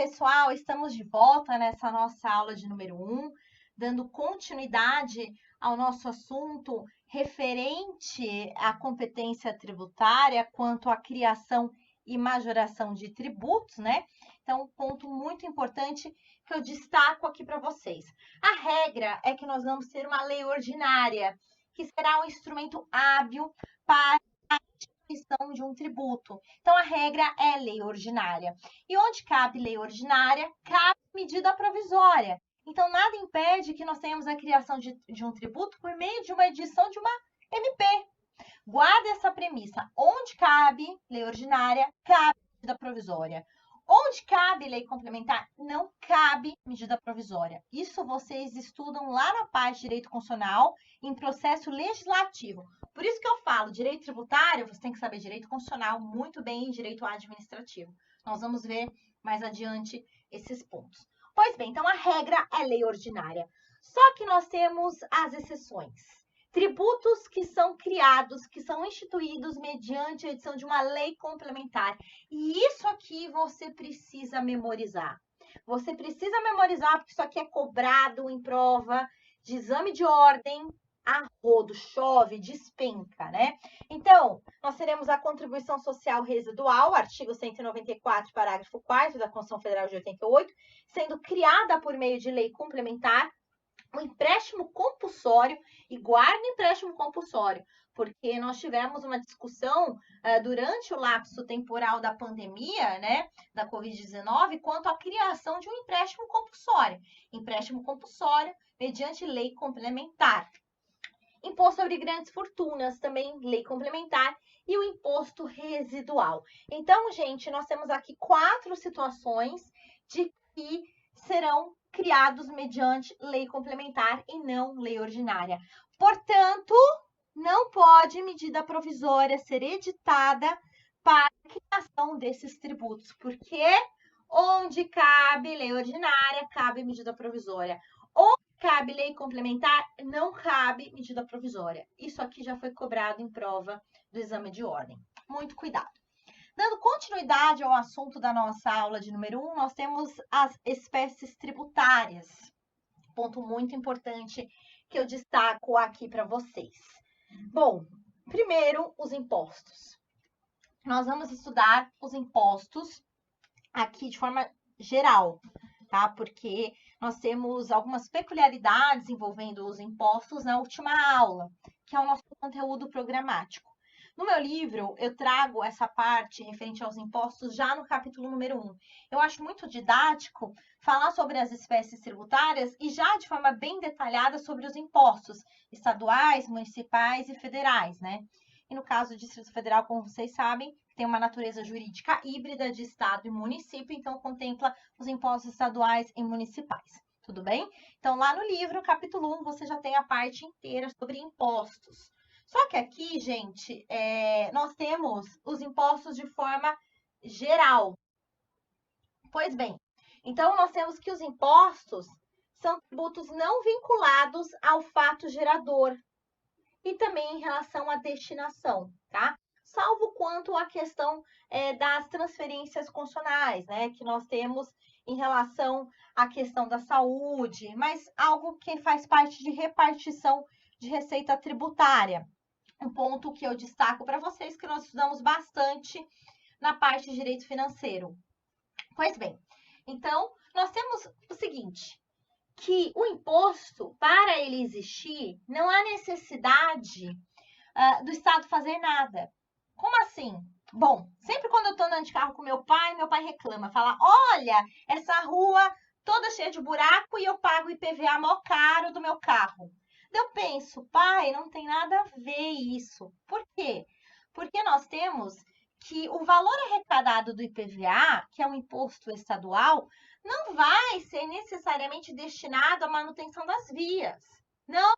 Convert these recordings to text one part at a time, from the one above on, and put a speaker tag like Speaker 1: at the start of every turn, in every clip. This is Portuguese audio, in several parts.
Speaker 1: pessoal, estamos de volta nessa nossa aula de número 1, dando continuidade ao nosso assunto referente à competência tributária quanto à criação e majoração de tributos, né? Então, um ponto muito importante que eu destaco aqui para vocês. A regra é que nós vamos ter uma lei ordinária, que será um instrumento hábil para de um tributo. Então, a regra é lei ordinária. E onde cabe lei ordinária, cabe medida provisória. Então, nada impede que nós tenhamos a criação de um tributo por meio de uma edição de uma MP. Guarda essa premissa. Onde cabe lei ordinária, cabe medida provisória. Onde cabe lei complementar, não cabe medida provisória. Isso vocês estudam lá na parte de direito constitucional, em processo legislativo. Por isso que eu falo, direito tributário, você tem que saber direito constitucional muito bem e direito administrativo. Nós vamos ver mais adiante esses pontos. Pois bem, então a regra é lei ordinária. Só que nós temos as exceções. Tributos que são criados, que são instituídos mediante a edição de uma lei complementar. E isso aqui você precisa memorizar. Você precisa memorizar porque isso aqui é cobrado em prova de exame de ordem a rodo, chove, despenca, né? Então, nós teremos a contribuição social residual, artigo 194, parágrafo 4º da Constituição Federal de 88, sendo criada por meio de lei complementar, o empréstimo compulsório, e guarda o empréstimo compulsório, porque nós tivemos uma discussão durante o lapso temporal da pandemia, né, da Covid-19, quanto à criação de um empréstimo compulsório. Empréstimo compulsório mediante lei complementar. Imposto sobre grandes fortunas, também lei complementar, e o imposto residual. Então, gente, nós temos aqui 4 situações de que serão criados mediante lei complementar e não lei ordinária. Portanto, não pode medida provisória ser editada para a criação desses tributos, porque onde cabe lei ordinária, cabe medida provisória. Onde cabe lei complementar, não cabe medida provisória. Isso aqui já foi cobrado em prova do exame de ordem. Muito cuidado. Dando continuidade ao assunto da nossa aula de número 1, nós temos as espécies tributárias. Ponto muito importante que eu destaco aqui para vocês. Bom, primeiro, os impostos. Nós vamos estudar os impostos aqui de forma geral, tá? Porque nós temos algumas peculiaridades envolvendo os impostos na última aula, que é o nosso conteúdo programático. No meu livro, eu trago essa parte referente aos impostos já no capítulo número 1. Eu acho muito didático falar sobre as espécies tributárias e já de forma bem detalhada sobre os impostos estaduais, municipais e federais, né? E no caso do Distrito Federal, como vocês sabem, tem uma natureza jurídica híbrida de estado e município, então contempla os impostos estaduais e municipais. Tudo bem? Então, lá no livro, capítulo 1, você já tem a parte inteira sobre impostos. Só que aqui, gente, nós temos os impostos de forma geral. Pois bem, então nós temos que os impostos são tributos não vinculados ao fato gerador e também em relação à destinação, tá? Salvo quanto à questão das transferências constitucionais, né? Que nós temos em relação à questão da saúde, mas algo que faz parte de repartição de receita tributária. Um ponto que eu destaco para vocês, que nós estudamos bastante na parte de direito financeiro. Pois bem, então, nós temos o seguinte, que o imposto, para ele existir, não há necessidade do Estado fazer nada. Como assim? Bom, sempre quando eu estou andando de carro com meu pai reclama, fala, olha, essa rua toda cheia de buraco e eu pago IPVA mó caro do meu carro. Eu penso, pai, não tem nada a ver isso. Por quê? Porque nós temos que o valor arrecadado do IPVA, que é um imposto estadual, não vai ser necessariamente destinado à manutenção das vias. Não.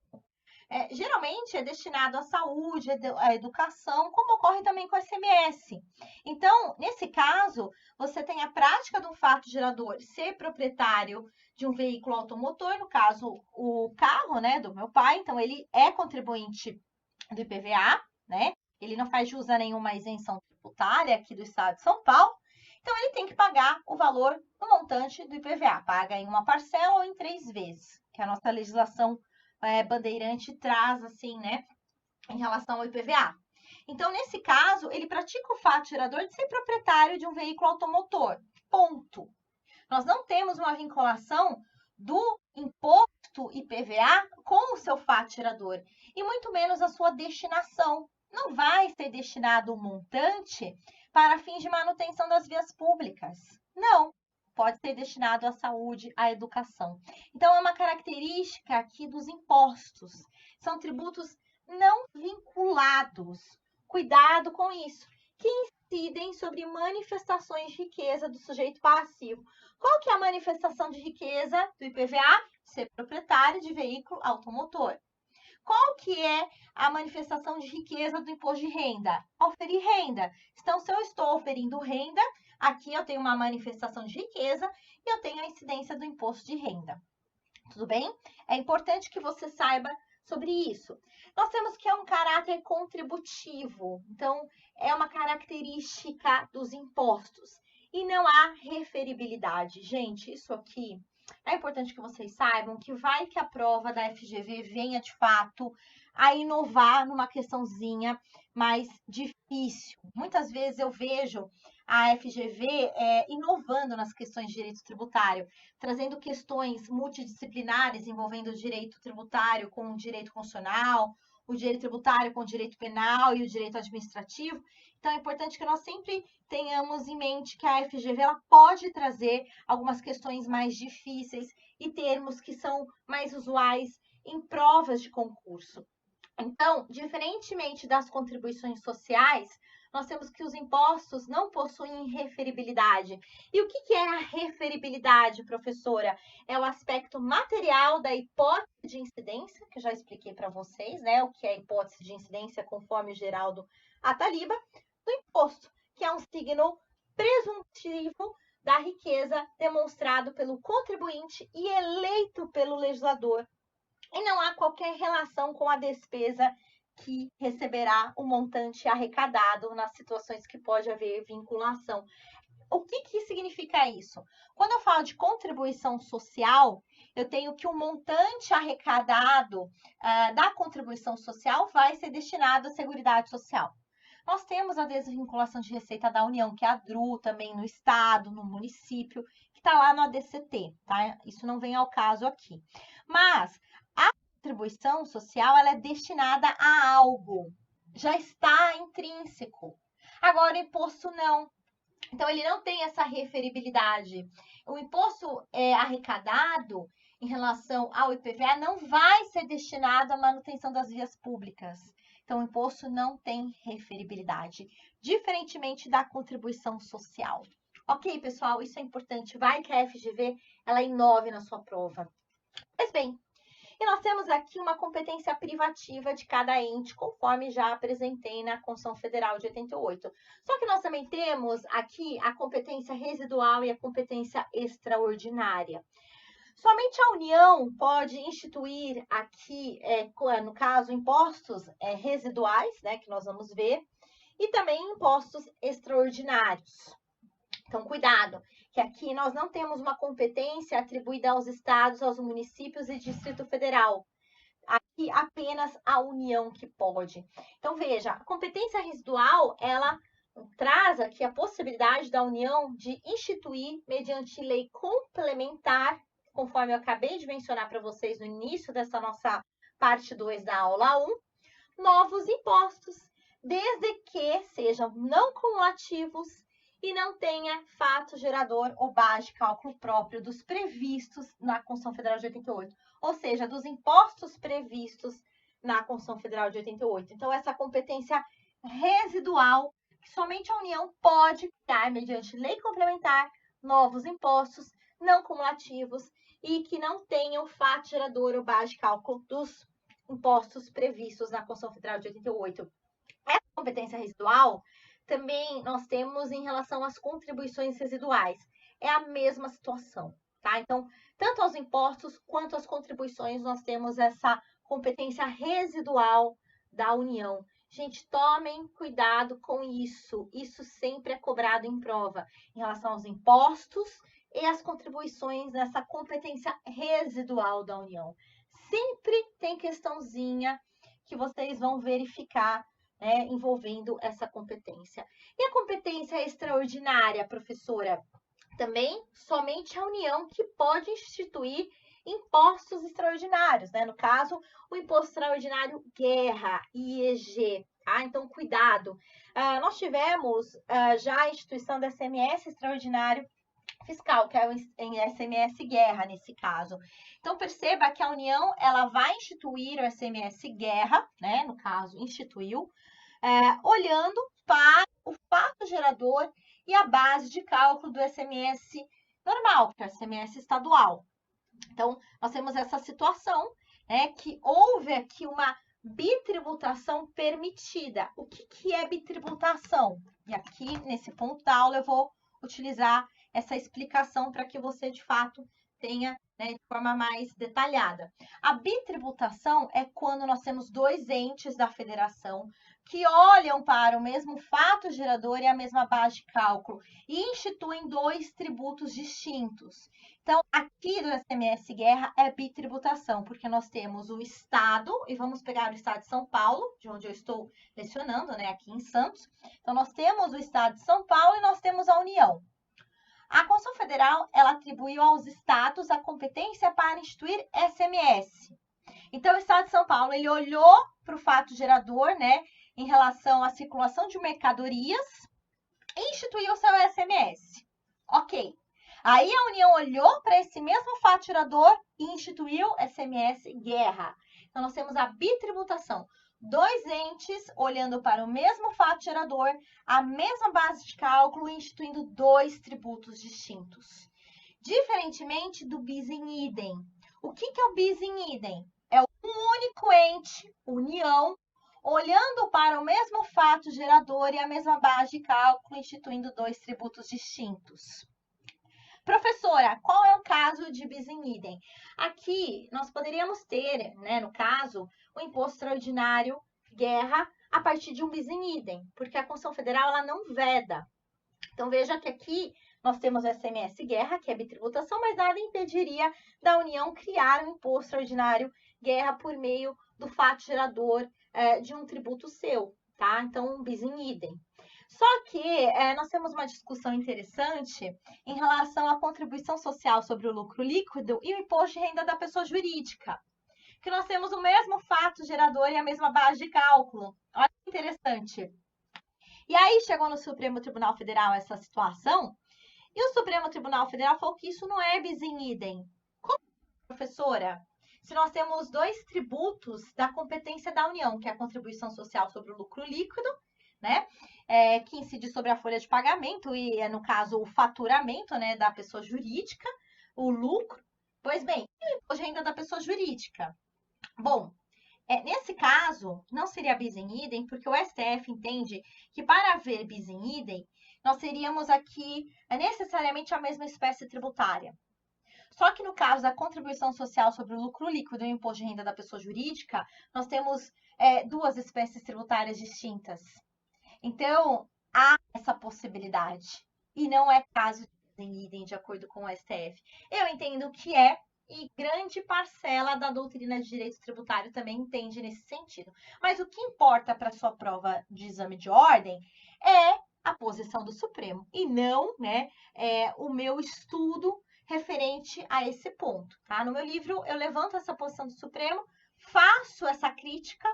Speaker 1: Geralmente é destinado à saúde, à educação, como ocorre também com o ICMS. Então, nesse caso, você tem a prática do fato gerador ser proprietário de um veículo automotor, no caso, o carro, né, do meu pai, então ele é contribuinte do IPVA, né? Ele não faz jus a nenhuma isenção tributária aqui do estado de São Paulo. Então, ele tem que pagar o valor, o montante do IPVA. Paga em uma parcela ou em 3 vezes, que a nossa legislação bandeirante traz, assim, né, em relação ao IPVA. Então, nesse caso, ele pratica o fato gerador de ser proprietário de um veículo automotor. Ponto. Nós não temos uma vinculação do imposto IPVA com o seu fato gerador, e muito menos a sua destinação. Não vai ser destinado um montante para fins de manutenção das vias públicas. Não. Pode ser destinado à saúde, à educação. Então, é uma característica aqui dos impostos. São tributos não vinculados. Cuidado com isso. Que incidem sobre manifestações de riqueza do sujeito passivo. Qual que é a manifestação de riqueza do IPVA? Ser proprietário de veículo automotor. Qual que é a manifestação de riqueza do imposto de renda? Oferir renda. Então, se eu estou oferindo renda, aqui eu tenho uma manifestação de riqueza e eu tenho a incidência do imposto de renda. Tudo bem? É importante que você saiba sobre isso. Nós temos que é um caráter contributivo. Então, é uma característica dos impostos. E não há referibilidade. Gente, isso aqui é importante que vocês saibam que vai que a prova da FGV venha, de fato, a inovar numa questãozinha mais difícil. Muitas vezes eu vejo a FGV inovando nas questões de direito tributário, trazendo questões multidisciplinares envolvendo o direito tributário com o direito constitucional, o direito tributário com o direito penal e o direito administrativo. Então, é importante que nós sempre tenhamos em mente que a FGV ela pode trazer algumas questões mais difíceis e termos que são mais usuais em provas de concurso. Então, diferentemente das contribuições sociais, nós temos que os impostos não possuem referibilidade. E o que é a referibilidade, professora? É o aspecto material da hipótese de incidência, que eu já expliquei para vocês, né? O que é a hipótese de incidência conforme o Geraldo Ataliba, do imposto, que é um signo presuntivo da riqueza demonstrado pelo contribuinte e eleito pelo legislador. E não há qualquer relação com a despesa que receberá o montante arrecadado nas situações que pode haver vinculação. O que significa isso? Quando eu falo de contribuição social, eu tenho que o montante arrecadado da contribuição social vai ser destinado à Seguridade Social. Nós temos a desvinculação de receita da União, que é a DRU, também no Estado, no município, que está lá no ADCT, tá? Isso não vem ao caso aqui. Mas a contribuição social, ela é destinada a algo, já está intrínseco. Agora, o imposto não. Então, ele não tem essa referibilidade. O imposto arrecadado em relação ao IPVA não vai ser destinado à manutenção das vias públicas. Então, o imposto não tem referibilidade, diferentemente da contribuição social. Ok, pessoal, isso é importante. Vai que a FGV ela inove na sua prova. Pois bem, e nós temos aqui uma competência privativa de cada ente, conforme já apresentei na Constituição Federal de 88. Só que nós também temos aqui a competência residual e a competência extraordinária. Somente a União pode instituir aqui, no caso, impostos residuais, né, que nós vamos ver, e também impostos extraordinários. Então, cuidado, que aqui nós não temos uma competência atribuída aos estados, aos municípios e Distrito Federal. Aqui apenas a União que pode. Então, veja, a competência residual, ela traz aqui a possibilidade da União de instituir, mediante lei complementar, conforme eu acabei de mencionar para vocês no início dessa nossa parte 2 da aula 1, novos impostos, desde que sejam não cumulativos e não tenha fato gerador ou base de cálculo próprio dos previstos na Constituição Federal de 88, ou seja, dos impostos previstos na Constituição Federal de 88. Então, essa competência residual, que somente a União pode criar, mediante lei complementar, novos impostos não cumulativos e que não tenham fato gerador ou base de cálculo dos impostos previstos na Constituição Federal de 88. Essa competência residual também nós temos em relação às contribuições residuais. É a mesma situação, tá? Então, tanto aos impostos quanto às contribuições, nós temos essa competência residual da União. Gente, tomem cuidado com isso. Isso sempre é cobrado em prova, em relação aos impostos e as contribuições nessa competência residual da União. Sempre tem questãozinha que vocês vão verificar, né, envolvendo essa competência. E a competência extraordinária, professora? Também somente a União que pode instituir impostos extraordinários, né? No caso, o Imposto Extraordinário Guerra, IEG, tá? Então, cuidado. Nós tivemos já a instituição do SMS Extraordinário Fiscal, que é o SMS Guerra nesse caso. Então, perceba que a União, ela vai instituir o SMS Guerra, né? No caso, instituiu, olhando para o fato gerador e a base de cálculo do SMS normal, que é o SMS estadual. Então, nós temos essa situação, né, que houve aqui uma bitributação permitida. O que é bitributação? E aqui, nesse ponto da aula, eu vou utilizar essa explicação para que você, de fato, tenha, né, de forma mais detalhada. A bitributação é quando nós temos dois entes da federação que olham para o mesmo fato gerador e a mesma base de cálculo e instituem dois tributos distintos. Então, aqui do SMS Guerra é bitributação, porque nós temos o Estado, e vamos pegar o Estado de São Paulo, de onde eu estou lecionando, né, aqui em Santos. Então, nós temos o Estado de São Paulo e nós temos a União. A Constituição Federal, ela atribuiu aos estados a competência para instituir SMS. Então, o Estado de São Paulo, ele olhou para o fato gerador, né, em relação à circulação de mercadorias e instituiu o seu SMS. Ok. Aí a União olhou para esse mesmo fato gerador e instituiu SMS Guerra. Então, nós temos a bitributação. Dois entes olhando para o mesmo fato gerador, a mesma base de cálculo, instituindo dois tributos distintos. Diferentemente do bis in idem. O que é o bis in idem? É um único ente, União, olhando para o mesmo fato gerador e a mesma base de cálculo, instituindo dois tributos distintos. Professora, qual é o caso de bis in idem? Aqui, nós poderíamos ter, né, no caso, o imposto extraordinário guerra a partir de um bis in idem, porque a Constituição Federal ela não veda. Então, veja que aqui nós temos o SMS guerra, que é bitributação, mas nada impediria da União criar um imposto extraordinário guerra por meio do fato gerador de um tributo seu, tá? Então, um bis in idem. Só que nós temos uma discussão interessante em relação à contribuição social sobre o lucro líquido e o imposto de renda da pessoa jurídica, que nós temos o mesmo fato gerador e a mesma base de cálculo. Olha que interessante. E aí chegou no Supremo Tribunal Federal essa situação, e o Supremo Tribunal Federal falou que isso não é bis in idem. Como, professora? Se nós temos dois tributos da competência da União, que é a contribuição social sobre o lucro líquido, né? Que incide sobre a folha de pagamento e, no caso, o faturamento, né, da pessoa jurídica, o lucro. Pois bem, e o imposto de renda da pessoa jurídica? Bom, nesse caso, não seria bis in idem, porque o STF entende que para haver bis in idem, nós teríamos aqui necessariamente a mesma espécie tributária. Só que no caso da contribuição social sobre o lucro líquido e o imposto de renda da pessoa jurídica, nós temos duas espécies tributárias distintas. Então, há essa possibilidade. E não é caso de bis in idem, de acordo com o STF. Eu entendo que é, e grande parcela da doutrina de direito tributário também entende nesse sentido. Mas o que importa para a sua prova de exame de ordem é a posição do Supremo, e não, né, o meu estudo referente a esse ponto, tá? No meu livro, eu levanto essa posição do Supremo, faço essa crítica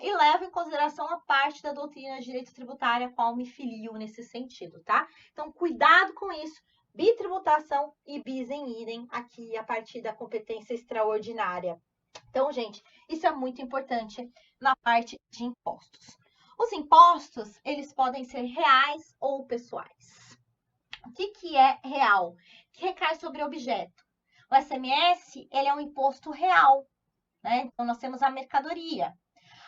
Speaker 1: e levo em consideração a parte da doutrina de direito tributário a qual me filio nesse sentido, tá? Então, cuidado com isso. Bitributação e bis in idem aqui a partir da competência extraordinária. Então, gente, isso é muito importante na parte de impostos. Os impostos, eles podem ser reais ou pessoais. O que é real? Que recai sobre objeto. O SMS, ele é um imposto real, né? Então, nós temos a mercadoria.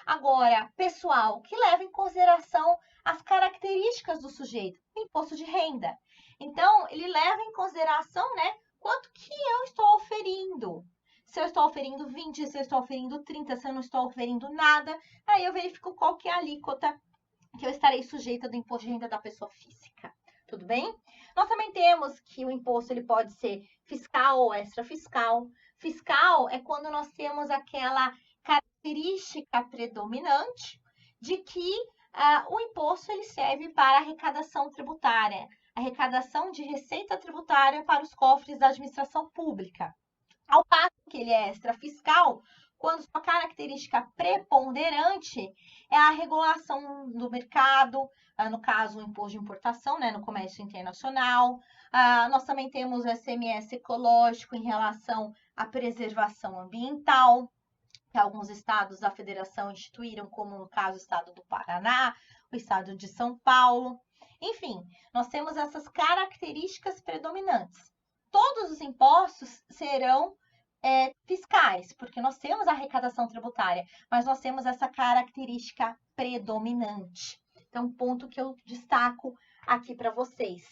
Speaker 1: Agora, pessoal, que leva em consideração as características do sujeito, o imposto de renda. Então, ele leva em consideração, né, quanto que eu estou oferindo. Se eu estou oferindo 20, se eu estou oferindo 30, se eu não estou oferindo nada, aí eu verifico qual que é a alíquota que eu estarei sujeita do imposto de renda da pessoa física. Tudo bem? Nós também temos que o imposto ele pode ser fiscal ou extrafiscal. Fiscal é quando nós temos aquela característica predominante de que o imposto ele serve para arrecadação tributária, arrecadação de receita tributária para os cofres da administração pública. Ao passo que ele é extrafiscal, quando sua característica preponderante é a regulação do mercado, no caso, o imposto de importação, né, no comércio internacional. Nós também temos o ICMS ecológico em relação à preservação ambiental, que alguns estados da federação instituíram, como no caso o estado do Paraná, o estado de São Paulo. Enfim, nós temos essas características predominantes. Todos os impostos serão fiscais, porque nós temos a arrecadação tributária, mas nós temos essa característica predominante. Então, ponto que eu destaco aqui para vocês.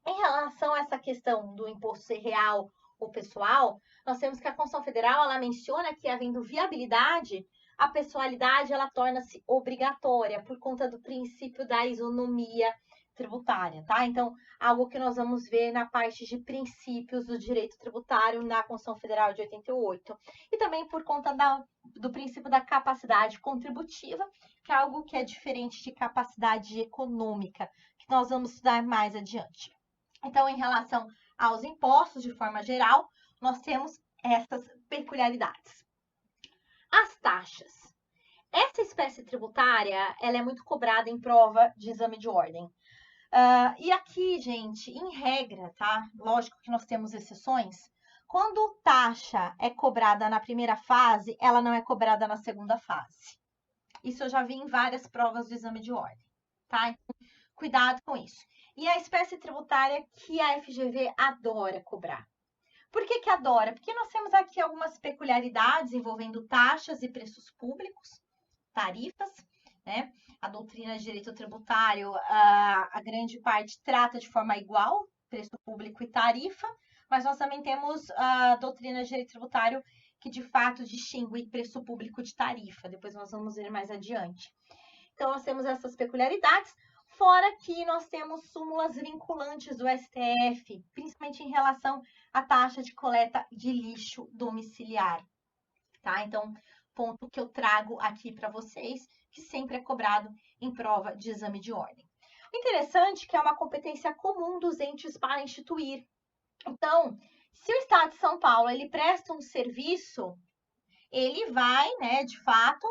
Speaker 1: Em relação a essa questão do imposto ser real ou pessoal, nós temos que a Constituição Federal ela menciona que, havendo viabilidade, a pessoalidade ela torna-se obrigatória por conta do princípio da isonomia tributária, tá? Então, algo que nós vamos ver na parte de princípios do direito tributário na Constituição Federal de 88. E também por conta do princípio da capacidade contributiva, que é algo que é diferente de capacidade econômica, que nós vamos estudar mais adiante. Então, em relação aos impostos, de forma geral, nós temos essas peculiaridades. As taxas. Essa espécie tributária, ela é muito cobrada em prova de exame de ordem. E aqui, gente, em regra, tá? Lógico que nós temos exceções. Quando taxa é cobrada na primeira fase, ela não é cobrada na segunda fase. Isso eu já vi em várias provas do exame de ordem, tá? Então, cuidado com isso. E a espécie tributária que a FGV adora cobrar. Por que adora? Porque nós temos aqui algumas peculiaridades envolvendo taxas e preços públicos, tarifas, né? A doutrina de direito tributário, a grande parte trata de forma igual, preço público e tarifa, mas nós também temos a doutrina de direito tributário que de fato distingue preço público de tarifa. Depois nós vamos ver mais adiante. Então, nós temos essas peculiaridades, fora que nós temos súmulas vinculantes do STF, principalmente em relação à taxa de coleta de lixo domiciliar, tá? Então, ponto que eu trago aqui para vocês, que sempre é cobrado em prova de exame de ordem. O interessante é que é uma competência comum dos entes para instituir. Então, se o Estado de São Paulo ele presta um serviço, ele vai, né, de fato,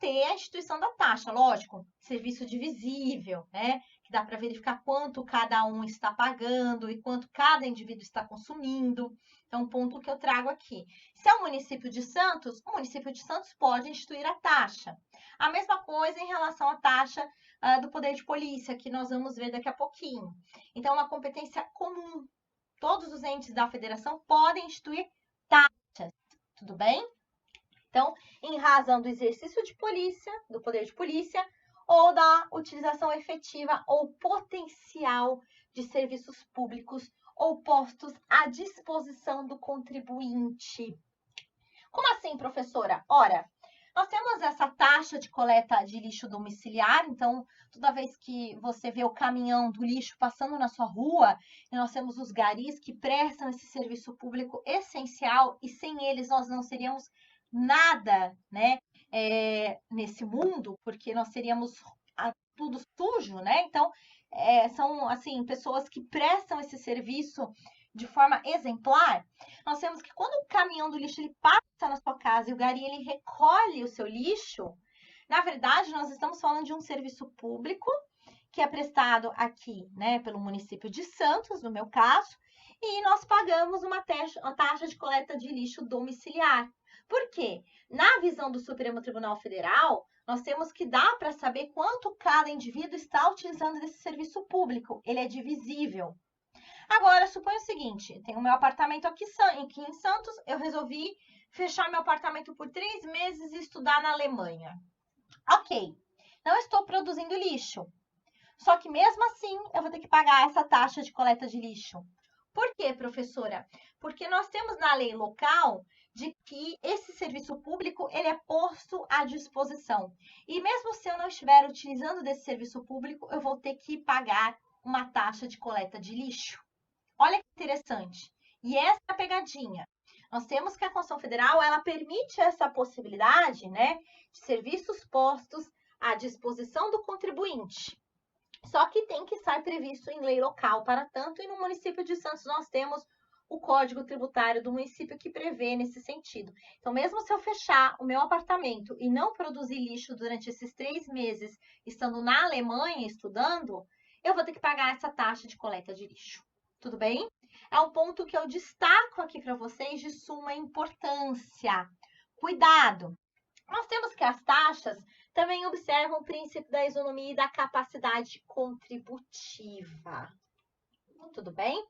Speaker 1: ter a instituição da taxa, lógico, serviço divisível, né, que dá para verificar quanto cada um está pagando e quanto cada indivíduo está consumindo. Então, um ponto que eu trago aqui. Se é o município de Santos, o município de Santos pode instituir a taxa. A mesma coisa em relação à taxa do poder de polícia, que nós vamos ver daqui a pouquinho. Então, é uma competência comum. Todos os entes da federação podem instituir taxas, tudo bem? Então, em razão do exercício de polícia, do poder de polícia, ou da utilização efetiva ou potencial de serviços públicos ou postos à disposição do contribuinte. Como assim, professora? Ora, nós temos essa taxa de coleta de lixo domiciliar, então, toda vez que você vê o caminhão do lixo passando na sua rua, nós temos os garis que prestam esse serviço público essencial e sem eles nós não seríamos nada, né, nesse mundo, porque nós seríamos tudo sujo, né? Então, são, assim, pessoas que prestam esse serviço de forma exemplar. Nós temos que quando o caminhão do lixo ele passa na sua casa e o gari ele recolhe o seu lixo, na verdade, nós estamos falando de um serviço público que é prestado aqui, né, pelo município de Santos, no meu caso, e nós pagamos uma taxa de coleta de lixo domiciliar. Por quê? Na visão do Supremo Tribunal Federal, nós temos que dar para saber quanto cada indivíduo está utilizando desse serviço público. Ele é divisível. Agora, suponha o seguinte, tenho meu apartamento aqui em Santos, eu resolvi fechar meu apartamento por 3 meses e estudar na Alemanha. Ok, não estou produzindo lixo. Só que mesmo assim, eu vou ter que pagar essa taxa de coleta de lixo. Por quê, professora? Porque nós temos na lei local de que esse serviço público ele é posto à disposição. E mesmo se eu não estiver utilizando desse serviço público, eu vou ter que pagar uma taxa de coleta de lixo. Olha que interessante. E essa é a pegadinha. Nós temos que a Constituição Federal, ela permite essa possibilidade, né, de serviços postos à disposição do contribuinte. Só que tem que estar previsto em lei local para tanto, e no município de Santos nós temos o Código Tributário do município que prevê nesse sentido. Então, mesmo se eu fechar o meu apartamento e não produzir lixo durante esses 3 meses, estando na Alemanha estudando, eu vou ter que pagar essa taxa de coleta de lixo. Tudo bem? É um ponto que eu destaco aqui para vocês de suma importância. Cuidado! Nós temos que as taxas também observam o princípio da isonomia e da capacidade contributiva. Tudo bem?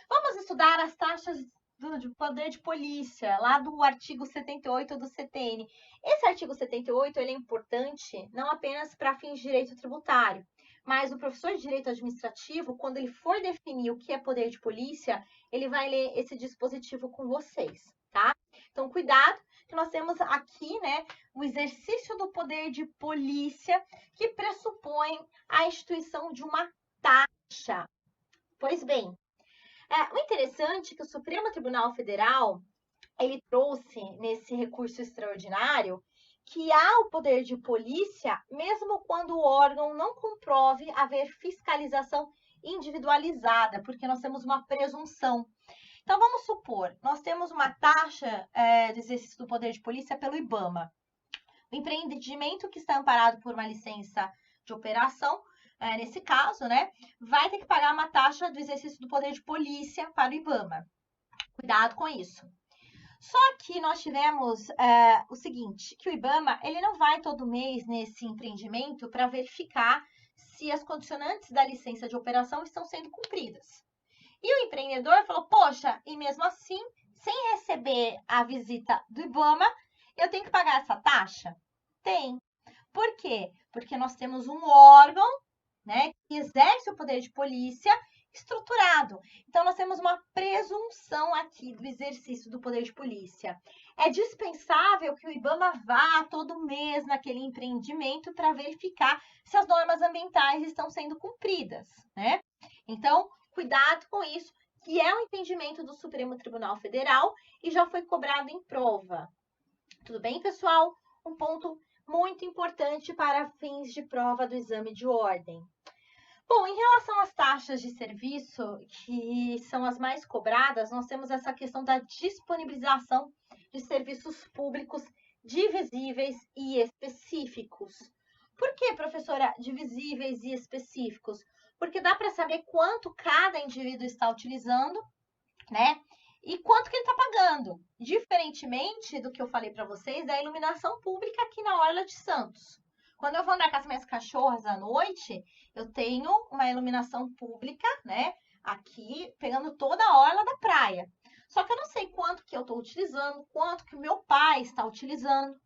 Speaker 1: Vamos estudar as taxas do poder de polícia, lá do artigo 78 do CTN. Esse artigo 78 ele é importante não apenas para fins de direito tributário, mas o professor de direito administrativo, quando ele for definir o que é poder de polícia, ele vai ler esse dispositivo com vocês, tá? Então, cuidado, que nós temos aqui, né, o exercício do poder de polícia, que pressupõe a instituição de uma taxa. Pois bem, o interessante é que o Supremo Tribunal Federal, ele trouxe nesse recurso extraordinário que há o poder de polícia, mesmo quando o órgão não comprove haver fiscalização individualizada, porque nós temos uma presunção. Então, vamos supor, nós temos uma taxa de exercício do poder de polícia pelo IBAMA. O empreendimento que está amparado por uma licença de operação, nesse caso, né, vai ter que pagar uma taxa do exercício do poder de polícia para o IBAMA. Cuidado com isso. Só que nós tivemos o seguinte, que o IBAMA ele não vai todo mês nesse empreendimento para verificar se as condicionantes da licença de operação estão sendo cumpridas. E o empreendedor falou, poxa, e mesmo assim, sem receber a visita do IBAMA, eu tenho que pagar essa taxa? Tem. Por quê? Porque nós temos um órgão, né, que exerce o poder de polícia estruturado. Então, nós temos uma presunção aqui do exercício do poder de polícia. É dispensável que o IBAMA vá todo mês naquele empreendimento para verificar se as normas ambientais estão sendo cumpridas, né? Então, cuidado com isso, que é um entendimento do Supremo Tribunal Federal e já foi cobrado em prova. Tudo bem, pessoal? Um ponto muito importante para fins de prova do exame de ordem. Bom, em relação às taxas de serviço, que são as mais cobradas, nós temos essa questão da disponibilização de serviços públicos divisíveis e específicos. Por que, professora, divisíveis e específicos? Porque dá para saber quanto cada indivíduo está utilizando, né? E quanto que ele está pagando. Diferentemente do que eu falei para vocês, da iluminação pública aqui na Orla de Santos. Quando eu vou andar com as minhas cachorras à noite, eu tenho uma iluminação pública, né? Aqui, pegando toda a orla da praia. Só que eu não sei quanto que eu estou utilizando, quanto que o meu pai está utilizando.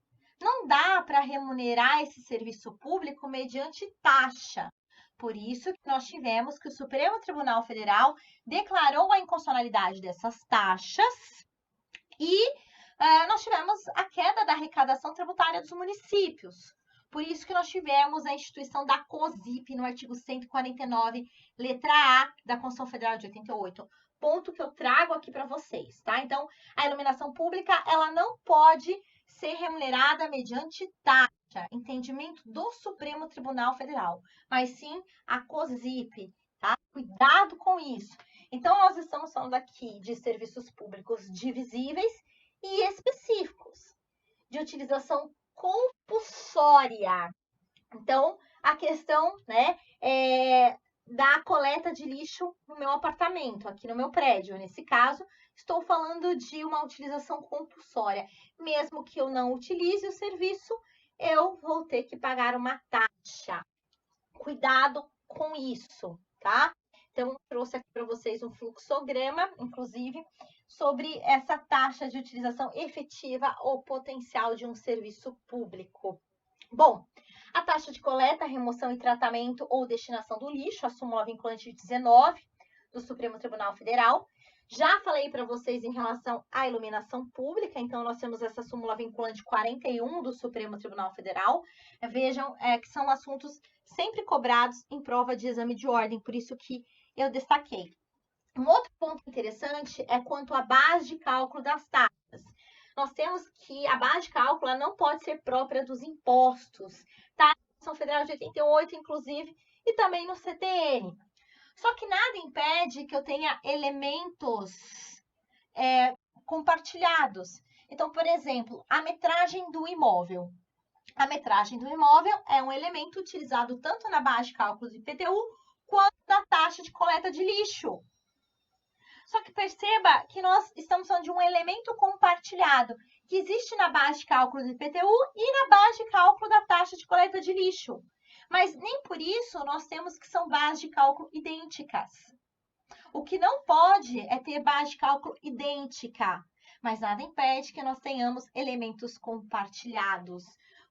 Speaker 1: Não dá para remunerar esse serviço público mediante taxa. Por isso que nós tivemos que o Supremo Tribunal Federal declarou a inconstitucionalidade dessas taxas e nós tivemos a queda da arrecadação tributária dos municípios. Por isso que nós tivemos a instituição da COSIP no artigo 149, letra A da Constituição Federal de 88. Ponto que eu trago aqui para vocês, tá? Então, a iluminação pública, ela não pode ser remunerada mediante taxa, entendimento do Supremo Tribunal Federal, mas sim a COSIP, tá? Cuidado com isso. Então, nós estamos falando aqui de serviços públicos divisíveis e específicos, de utilização compulsória. Então, a questão, né, da coleta de lixo no meu apartamento, aqui no meu prédio. Nesse caso, estou falando de uma utilização compulsória. Mesmo que eu não utilize o serviço, eu vou ter que pagar uma taxa. Cuidado com isso, tá? Então, eu trouxe aqui para vocês um fluxograma, inclusive, sobre essa taxa de utilização efetiva ou potencial de um serviço público. Bom, a taxa de coleta, remoção e tratamento ou destinação do lixo, a súmula vinculante 19 do Supremo Tribunal Federal, Já falei para vocês em relação à iluminação pública, então nós temos essa súmula vinculante 41 do Supremo Tribunal Federal. Vejam que são assuntos sempre cobrados em prova de exame de ordem, por isso que eu destaquei. Um outro ponto interessante é quanto à base de cálculo das taxas. Nós temos que a base de cálculo não pode ser própria dos impostos, tá? Constituição Federal de 88, inclusive, e também no CTN. Só que nada impede que eu tenha elementos compartilhados. Então, por exemplo, a metragem do imóvel. A metragem do imóvel é um elemento utilizado tanto na base de cálculo do IPTU quanto na taxa de coleta de lixo. Só que perceba que nós estamos falando de um elemento compartilhado que existe na base de cálculo do IPTU e na base de cálculo da taxa de coleta de lixo. Mas nem por isso nós temos que são bases de cálculo idênticas. O que não pode é ter base de cálculo idêntica, mas nada impede que nós tenhamos elementos compartilhados.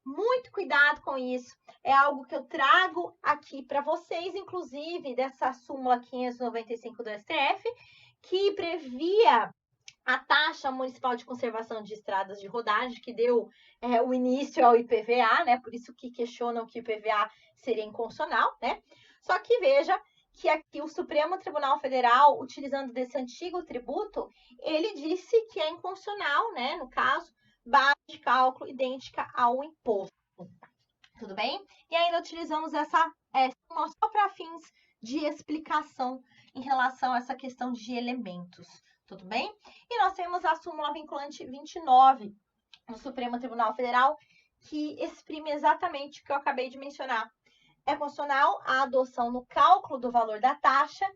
Speaker 1: Muito cuidado com isso. É algo que eu trago aqui para vocês, inclusive dessa súmula 595 do STF, que previa a taxa municipal de conservação de estradas de rodagem, que deu o início ao IPVA, né? Por isso que questionam que o IPVA seria inconstitucional, né? Só que veja que aqui o Supremo Tribunal Federal, utilizando desse antigo tributo, ele disse que é inconstitucional, né? No caso, base de cálculo idêntica ao imposto. Tudo bem? E ainda utilizamos essa só para fins de explicação em relação a essa questão de elementos. Tudo bem? E nós temos a súmula vinculante 29 no Supremo Tribunal Federal, que exprime exatamente o que eu acabei de mencionar. É constitucional a adoção no cálculo do valor da taxa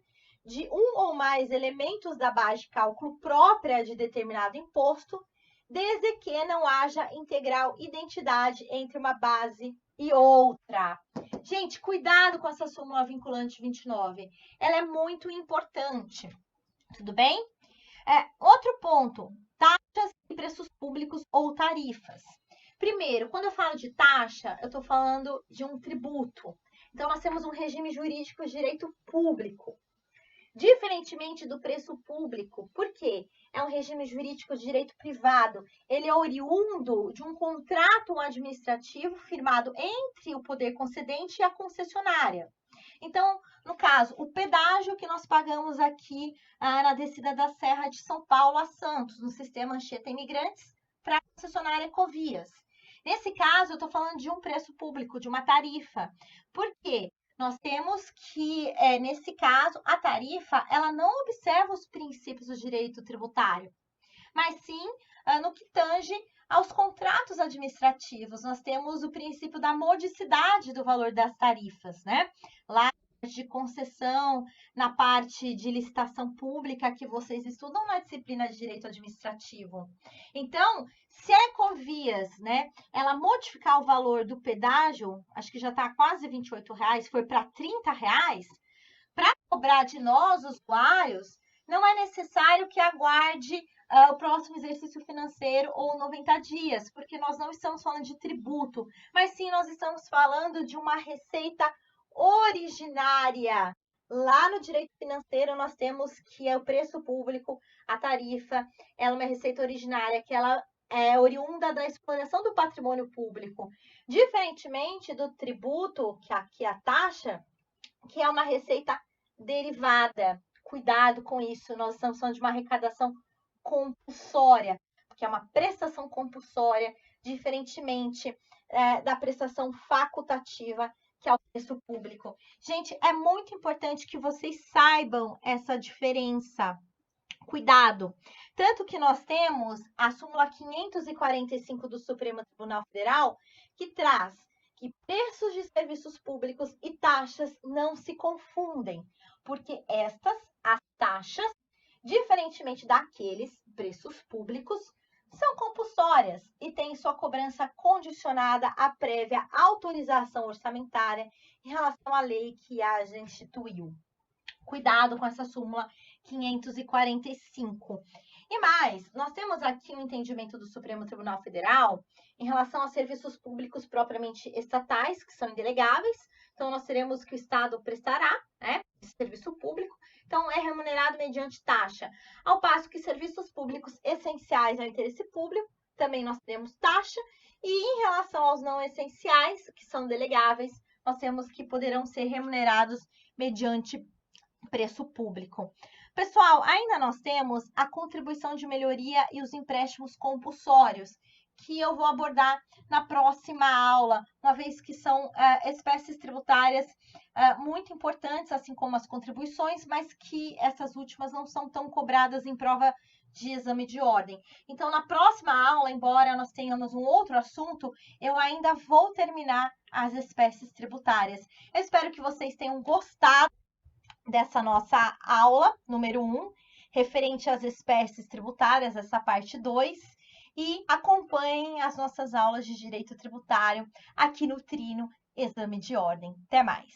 Speaker 1: de um ou mais elementos da base de cálculo própria de determinado imposto, desde que não haja integral identidade entre uma base e outra. Gente, cuidado com essa súmula vinculante 29. Ela é muito importante. Tudo bem? Outro ponto, taxas e preços públicos ou tarifas. Primeiro, quando eu falo de taxa, eu estou falando de um tributo. Então, nós temos um regime jurídico de direito público. Diferentemente do preço público, por quê? É um regime jurídico de direito privado. Ele é oriundo de um contrato administrativo firmado entre o poder concedente e a concessionária. Então, no caso, o pedágio que nós pagamos aqui na descida da Serra de São Paulo a Santos, no sistema Anchieta Imigrantes, para a concessionária Ecovias. Nesse caso, eu estou falando de um preço público, de uma tarifa. Por quê? Nós temos que, nesse caso, a tarifa, ela não observa os princípios do direito tributário, mas sim no que tange aos contratos administrativos. Nós temos o princípio da modicidade do valor das tarifas, né? Lá de concessão, na parte de licitação pública que vocês estudam na disciplina de direito administrativo. Então, se a Ecovias, né, ela modificar o valor do pedágio, acho que já está quase R$28, foi para R$30, para cobrar de nós, usuários, não é necessário que aguarde o próximo exercício financeiro ou 90 dias, porque nós não estamos falando de tributo, mas sim nós estamos falando de uma receita originária. Lá no direito financeiro, nós temos que é o preço público, a tarifa, ela é uma receita originária, que ela é oriunda da exploração do patrimônio público. Diferentemente do tributo, que aqui é a taxa, que é uma receita derivada. Cuidado com isso, nós estamos falando de uma arrecadação compulsória, porque é uma prestação compulsória, diferentemente da prestação facultativa, que é o preço público. Gente, é muito importante que vocês saibam essa diferença. Cuidado. Tanto que nós temos a súmula 545 do Supremo Tribunal Federal, que traz que preços de serviços públicos e taxas não se confundem, porque as taxas, diferentemente daqueles preços públicos, são compulsórias e têm sua cobrança condicionada à prévia autorização orçamentária em relação à lei que as instituiu. Cuidado com essa súmula 545. E mais, nós temos aqui um entendimento do Supremo Tribunal Federal em relação aos serviços públicos propriamente estatais, que são indelegáveis. Então, nós teremos que o Estado prestará, né, esse serviço público. Então, é remunerado mediante taxa. Ao passo que serviços públicos essenciais ao interesse público, também nós temos taxa. E em relação aos não essenciais, que são delegáveis, nós temos que poderão ser remunerados mediante preço público. Pessoal, ainda nós temos a contribuição de melhoria e os empréstimos compulsórios, que eu vou abordar na próxima aula, uma vez que são espécies tributárias muito importantes, assim como as contribuições, mas que essas últimas não são tão cobradas em prova de exame de ordem. Então, na próxima aula, embora nós tenhamos um outro assunto, eu ainda vou terminar as espécies tributárias. Eu espero que vocês tenham gostado dessa nossa aula número 1, referente às espécies tributárias, essa parte 2, e acompanhem as nossas aulas de direito tributário aqui no Trino Exame de Ordem. Até mais!